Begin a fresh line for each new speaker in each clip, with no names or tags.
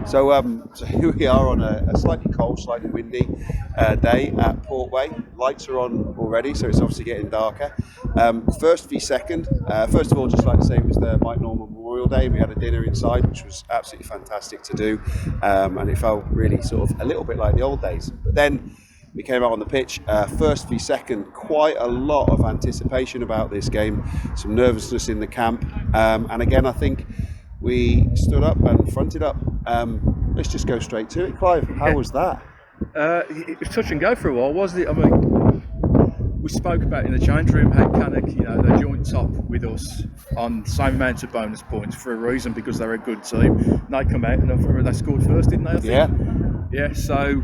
So here we are on a slightly cold, slightly windy day at Portway. Lights are on already, so it's obviously getting darker. First v second. First of all, just like to say it was the Mike Norman Memorial Day. We had a dinner inside, which was absolutely fantastic to do, and it felt really sort of a little bit like the old days. But then we came out on the pitch, first v second, quite a lot of anticipation about this game, some nervousness in the camp, and again I think we stood up and fronted up. Let's just go straight to it. Clive, how was that?
It was touch and go for a while, wasn't it? I mean, we spoke about in the change room how Cannock, they joined top with us on the same amount of bonus points for a reason, because they're a good team. And they come out and they scored first, didn't they? I think? Yeah. So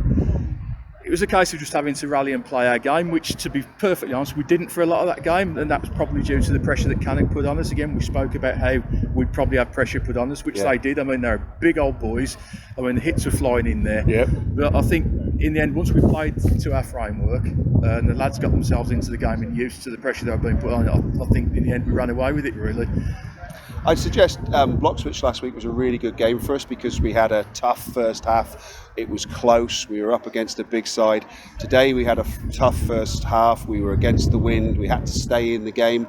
it was a case of just having to rally and play our game, which, to be perfectly honest, we didn't for a lot of that game, and that was probably due to the pressure that Cannock put on us. Again, we spoke about how we'd probably have pressure put on us, which they did. I mean, they're big old boys. I mean, the hits were flying in there.
Yep.
But I think in the end, once we played to our framework and the lads got themselves into the game and used to the pressure that had been put on, I think in the end we ran away with it, really.
I'd suggest Bloxwich last week was a really good game for us because we had a tough first half. It was close. We were up against a big side. Today we had a tough first half. We were against the wind. We had to stay in the game.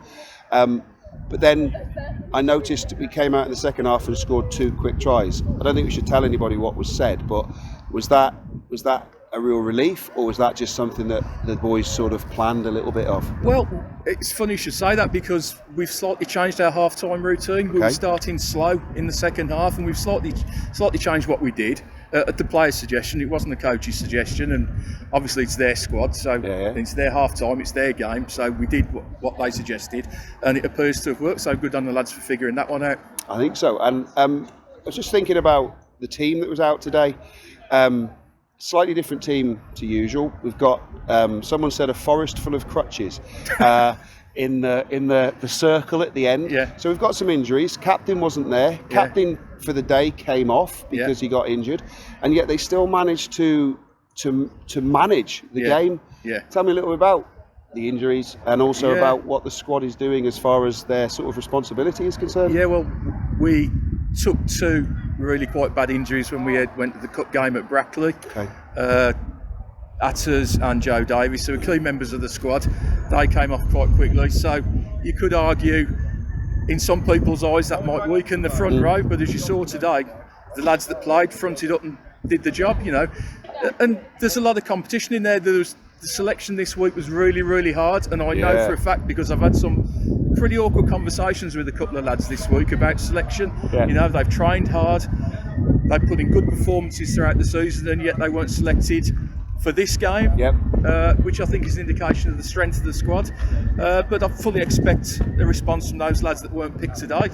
But then I noticed we came out in the second half and scored 2 quick tries. I don't think we should tell anybody what was said, but was that a real relief, or was that just something that the boys sort of planned a little bit of?
Well, it's funny you should say that, because we've slightly changed our half-time routine.
Okay.
We were starting slow in the second half, and we've slightly changed what we did at the players' suggestion. It wasn't the coach's suggestion, and obviously it's their squad, so it's their half-time, it's their game, so we did what they suggested, and it appears to have worked. So good on the lads for figuring that one out.
I think so. And I was just thinking about the team that was out today. Slightly different team to usual. We've got someone said a forest full of crutches in the circle at the end.
Yeah.
So we've got some injuries. Captain wasn't there. Captain for the day came off because he got injured, and yet they still managed to manage the game.
Yeah.
Tell me a little bit about the injuries and also about what the squad is doing as far as their sort of responsibility is concerned.
Yeah, well, we took 2 really quite bad injuries when we went to the cup game at Brackley.
Okay.
Atters and Joe Davies, who were key members of the squad. They came off quite quickly, so you could argue in some people's eyes that might weaken the front row, but as you saw today, the lads that played fronted up and did the job, and there's a lot of competition in there. The selection this week was really, really hard, and I know for a fact, because I've had some pretty awkward conversations with a couple of lads this week about selection. They've trained hard, they've put in good performances throughout the season, and yet they weren't selected for this game, which I think is an indication of the strength of the squad. But I fully expect a response from those lads that weren't picked today.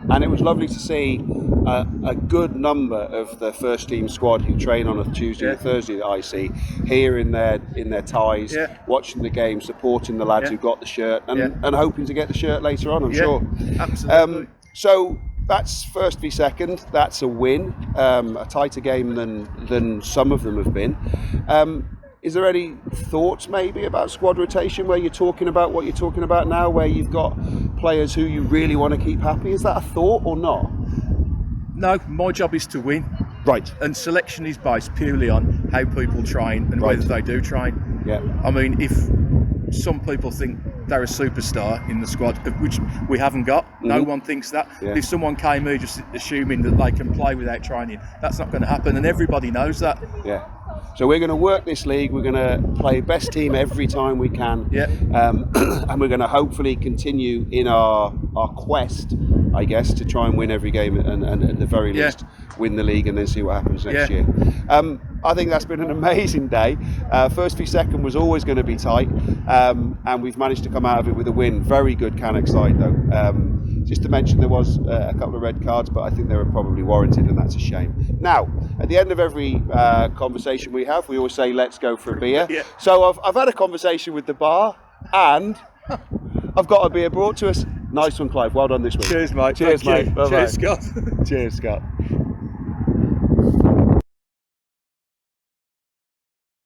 And it was lovely to see a good number of the first team squad who train on a Tuesday and Thursday that I see here in their ties, watching the game, supporting the lads who got the shirt, and hoping to get the shirt later on, I'm sure.
Absolutely.
So that's first v second. That's a win, a tighter game than some of them have been. Is there any thoughts maybe about squad rotation where you're talking about what you're talking about now, where you've got players who you really want to keep happy? Is that a thought or not?
No, my job is to win.
Right.
And selection is based purely on how people train and whether they do train.
Yeah.
I mean, if some people think they're a superstar in the squad, which we haven't got, no one thinks that. If someone came here just assuming that they can play without training, that's not going to happen, and everybody knows that.
Yeah. So we're going to work this league. We're going to play best team every time we can. And we're going to hopefully continue in our quest, I guess, to try and win every game and at the very least win the league and then see what happens next year. I think that's been an amazing day. First v second was always going to be tight, and we've managed to come out of it with a win. Very good Cannock side though. Just to mention, there was a couple of red cards, but I think they were probably warranted, and that's a shame. Now, at the end of every conversation we have, we always say, let's go for a beer. So I've had a conversation with the bar, and I've got a beer brought to us. Nice one, Clive. Well done this week.
Cheers, mate.
Cheers, mate.
Cheers, Scott.
Cheers, Scott.